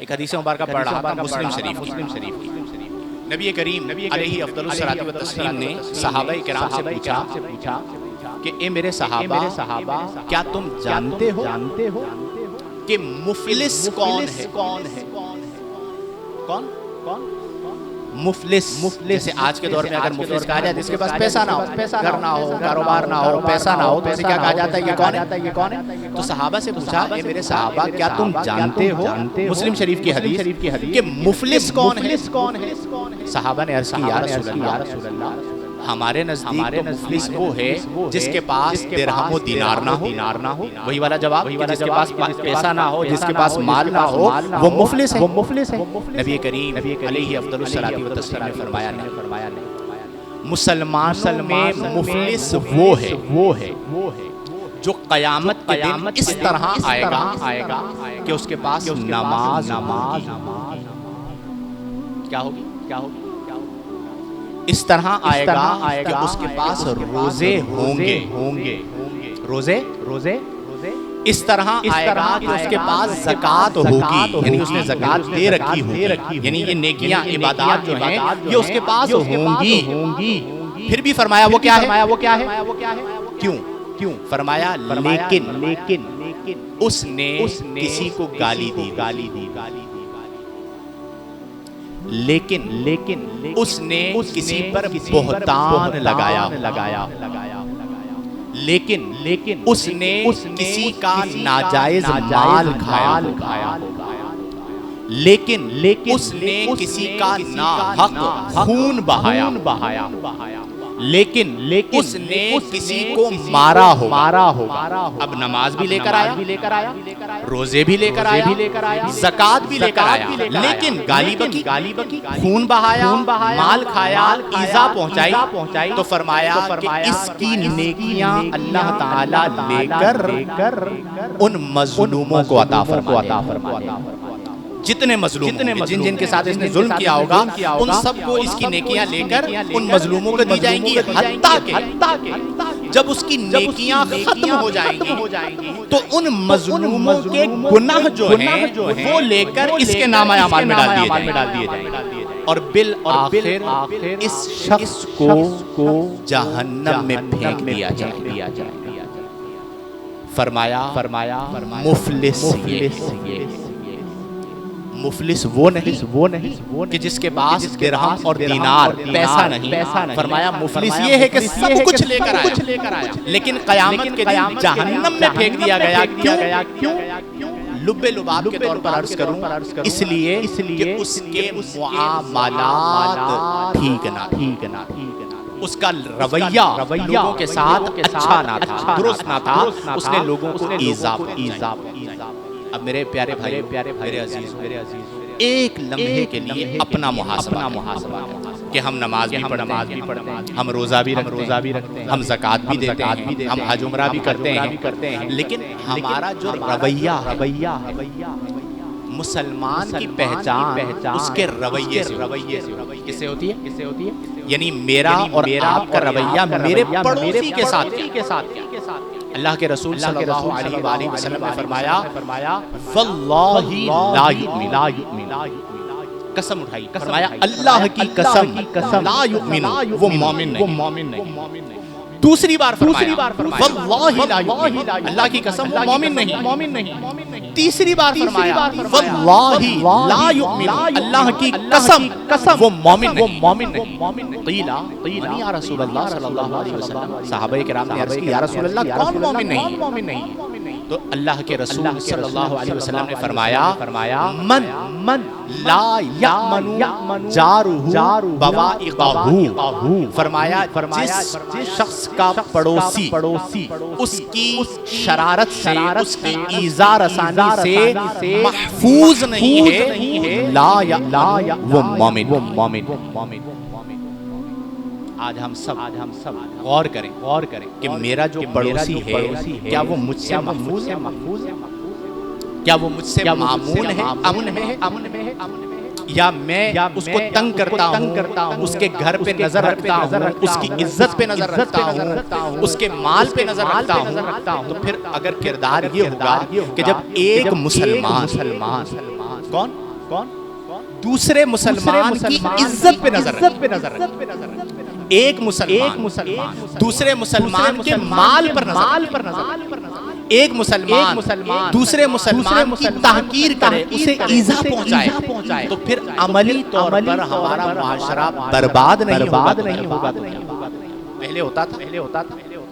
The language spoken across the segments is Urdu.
ایک حدیث مبارکہ پڑھ رہا تھا مسلم شریف کی. نبی کریم علیہ افضل الصلاۃ والتسلیم نے صحابہ کرام سے پوچھا کہ اے میرے صحابہ کیا تم جانتے ہو کہ مفلس کون ہے؟ کون مفلس؟ جیسے آج کے دور میں اگر مفلس کہا جائے جس کے پاس پیسہ نہ ہو، گھر نہ ہو، کاروبار نہ ہو، پیسہ نہ ہو، تو اسے کیا کہا جاتا ہے؟ یہ کون ہے؟ تو صحابہ سے پوچھا اے میرے صحابہ کیا تم جانتے ہو، مسلم شریف کی حدیث، کہ مفلس کون ہے؟ صحابہ نے عرض کی یا رسول اللہ ہمارے نزدیک تو مفلس وہ ہے جس کے پاس درہم و دینار نہ ہو. وہی والا جواب، جس کے پاس پیسہ نہ ہو، جس کے پاس مال نہ ہو، وہ مفلس ہے. نبی کریم علیہ افضل الصلاۃ والتسلیم نے فرمایا نہیں، مسلمانوں میں مفلس وہ ہے جو قیامت کے دن اس طرح آئے گا کہ اس کے پاس نماز کیا ہوگی؟ اس طرح آئے گا کہ اس کے پاس روزے ہوں گے. روزے اس طرح آئے گا کہ اس کے پاس زکوٰۃ ہوگی، یعنی اس نے زکوٰۃ دے رکھی ہوگی، یعنی یہ نیکیاں عبادات جو ہیں یہ اس کے پاس ہوں گی. پھر بھی فرمایا وہ کیا ہے؟ کیوں؟ فرمایا لیکن اس نے کسی کو گالی دی، لیکن اس نے کسی پر بہتان لگایا، لیکن اس نے کسی کا ناجائز مال کھایا، لیکن اس نے کسی کا ناحق خون بہایا، لیکن اس نے کسی کو مارا ہو. اب نماز بھی لے کر آیا، روزے بھی لے کر آیا، زکوٰۃ بھی لے کر آیا، لیکن گالی بکی، خون بہایا، مال کھایا، ایذا پہنچائی، تو فرمایا کہ اس کی نیکیاں اللہ تعالیٰ لے کر ان مظلوموں کو عطا فرمایا. جتنے مظلوم جن کے ساتھ اس نے ظلم کیا ہوگا ان سب کو اس کی نیکیاں لے کر ان مظلوموں کو دی جائیں گی، حتیٰ کہ جب اس کی نیکیاں ختم ہو جائیں گی تو ان مظلوموں کے گناہ جو ہیں وہ لے کر اس کے نامہ اعمال میں ڈال دیے جائیں گے، اور بالآخر اس شخص کو جہنم میں پھینک دیا جائے. فرمایا مفلس وہ نہیں کہ جس کے پاس درہم اور دینار پیسہ نہیں. فرمایا مفلس یہ ہے کہ سب کچھ لے کر آیا لیکن قیامت کے دن جہنم میں پھینک دیا گیا. کیوں؟ لب لباب کے طور پر عرض کروں، اس لیے کہ اس کے معاملات ٹھیک نہ، اس کا رویہ لوگوں کے ساتھ اچھا نہ تھا، درست نہ تھا، اس نے لوگوں کو ایذا. اب میرے پیارے بھائی، میرے عزیز، ایک لمحے کے لیے اپنا محاسبہ کہ ہم نماز بھی پڑھتے ہیں، ہم روزہ بھی رکھتے ہیں، ہم زکوٰۃ بھی دیتے ہیں، ہم حج عمرہ بھی کرتے ہیں، لیکن ہمارا جو رویہ مسلمان کی پہچان اس کے رویے سے کس سے ہوتی ہے؟ یعنی میرا اور آپ کا رویہ میرے پڑوسی کے ساتھ اللہ کے رسول صلی اللہ علیہ وآلہ وسلم نے فرمایا واللہ لا یؤمن، قسم اٹھائی، فرمایا اللہ کی قسم لا یؤمن، وہ مومن نہیں. دوسری بار فرمایا واللہ لا یؤمن، اللہ کی قسم وہ مومن نہیں. تیسری بار فرمایا واللہ لا یؤمن، اللہ کی قسم وہ مومن نہیں. قیل یا رسول اللہ صلی اللہ علیہ وسلم، صحابہ کرام نے عرض کی یا رسول اللہ کون مومن نہیں؟ تو اللہ کے رسول صلی اللہ علیہ وسلم نے فرمایا من لا یأمن جارہ بوائقہ، فرمایا جس شخص کا پڑوسی اس کی شرارت سے، اس کی ایذا رسانی سے محفوظ نہیں ہے، لا وہ مومن. آج ہم سب غور کریں کہ میرا جو پڑوسی ہے کیا وہ مجھ سے محفوظ ہے؟ کیا وہ مجھ سے مامون ہے، امن ہے، یا میں اس کو تنگ کرتا ہوں، اس کے گھر پہ نظر رکھتا ہوں، اس کی عزت پہ نظر رکھتا ہوں، اس کے مال پہ نظر رکھتا ہوں؟ تو پھر اگر کردار یہ ہوگا کہ جب ایک مسلمان دوسرے مسلمان کی عزت پہ نظر رکھے. ایک مسلمان دوسرے مسلمان کے مال پر نظر رکھے. ایک مسلمان دوسرے مسلمان کی تحقیر کرے, اسے ایذا پہنچائے, تو پھر عملی طور پر ہمارا معاشرہ برباد نہیں ہوگا. پہلے ہوتا تھا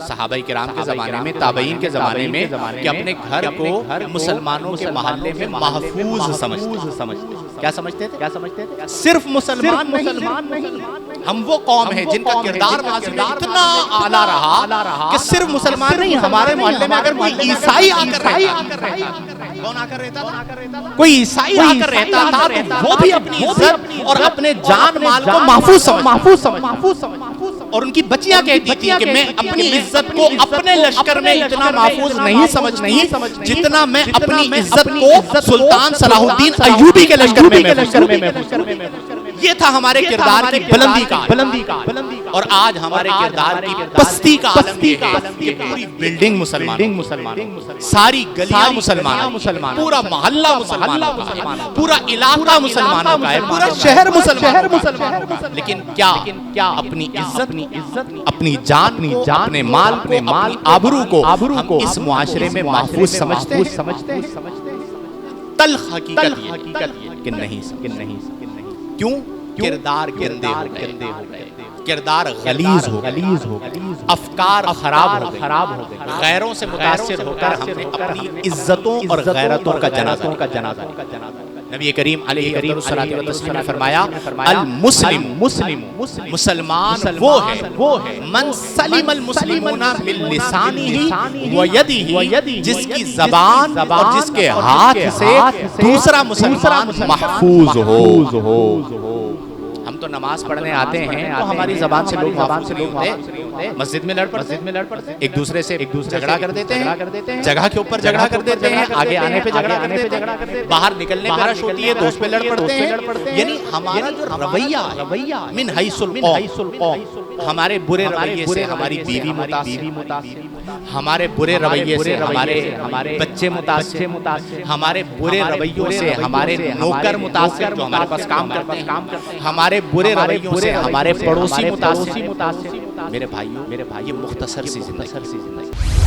صحابہ کرام کے زمانے میں, تابعین کے زمانے میں, کہ اپنے گھر کو مسلمانوں کے محلے میں محفوظ سمجھتے. کیا سمجھتے تھے؟ صرف مسلمان نہیں, ہم وہ قوم ہیں جن کا کردار ماضی میں اتنا اعلیٰ رہا کہ صرف مسلمان نہیں, ہمارے محلے میں اگر کوئی عیسائی آ کر رہتا, کون آ کر رہتا تھا؟ کوئی عیسائی آ کر رہتا تھا, تو وہ بھی اپنی عزت اور اپنے جان مال کو محفوظ اور ان کی بچیاں کہتی تھی کہ میں اپنی عزت کو اپنے لشکر میں اتنا محفوظ نہیں سمجھتی جتنا میں اپنی عزت کو سلطان صلاح الدین ایوبی کے لشکر میں. یہ تھا ہمارے کردار کی بلندی کا, اور آج ہمارے کردار کی پستی کا عالم یہ ہے کہ پوری بلڈنگ مسلمان, ساری گلیاں مسلمان, پورا محلہ مسلمانوں کا ہے, پورا علاقہ مسلمانوں کا ہے, پورا شہر مسلمان. لیکن کیا اپنی عزت, اپنی جان, اپنے مال, اپنی آبرو کو ہم اس معاشرے میں محفوظ سمجھتے ہیں؟ تلخ حقیقت کہ نہیں. کیوں؟ کردار گندے ہو گئے, کردار غلیظ ہو گئے, افکار خراب ہو گئے, غیروں سے متاثر ہو کر ہم نے اپنی عزتوں اور غیرتوں کا جنازہ. نبی کریم علیہ الصلوۃ والتسلیم نے فرمایا المسلم مسلمان وہ ہے من سلم المسلمون من لسانہ ویدہ, جس کی زبان اور جس کے ہاتھ سے دوسرا مسلمان محفوظ ہو. ہم تو نماز پڑھنے آتے ہیں تو ہماری زبان سے لوگ محفوظ نہیں ہوتے, مسجد میں لڑ پڑتے, ایک دوسرے سے جھگڑا کر دیتے ہیں, جگہ کے اوپر جھگڑا کر دیتے ہیں, آگے آنے پہ جھگڑا کر دیتے ہیں, باہر نکلنے پہ رش ہوتی ہے تو اس پہ لڑ پڑتے ہیں. یعنی ہمارا جو رویہ من حیث القوم, ہمارے برے رویے سے ہماری بیوی متاثر, ہمارے برے رویے سے ہمارے بچے متاثر, ہمارے برے رویوں سے ہمارے نوکر متاثر جو ہمارے پاس کام کرتے ہیں, ہمارے برے رویوں سے ہمارے پڑوسی متاثر. میرے بھائیوں, یہ مختصر سی زندگی.